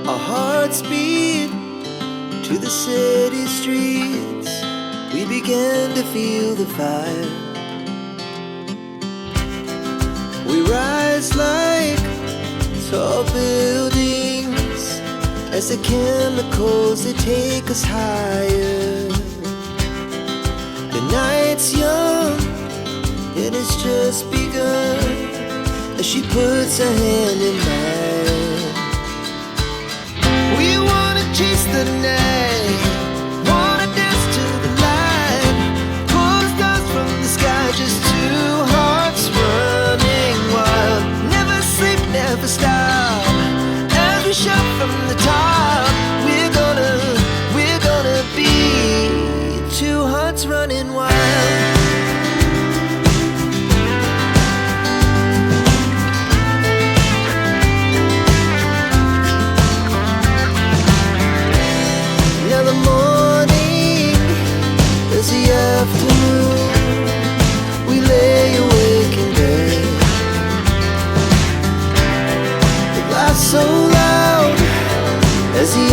Our hearts beat to the city streets. We began to feel the fire. We rise like tall buildings as the chemicals, they take us higher. The night's young, it has just begun, as she puts her hand in mine. We wanna chase the night, wanna dance to the light, pull the stars from the sky, just two hearts running wild. Never sleep, never stop, as we shout from the top. We're gonna be two hearts running wild. Now the morning is the afternoon. We lay awake in bed. The laughs so loud as the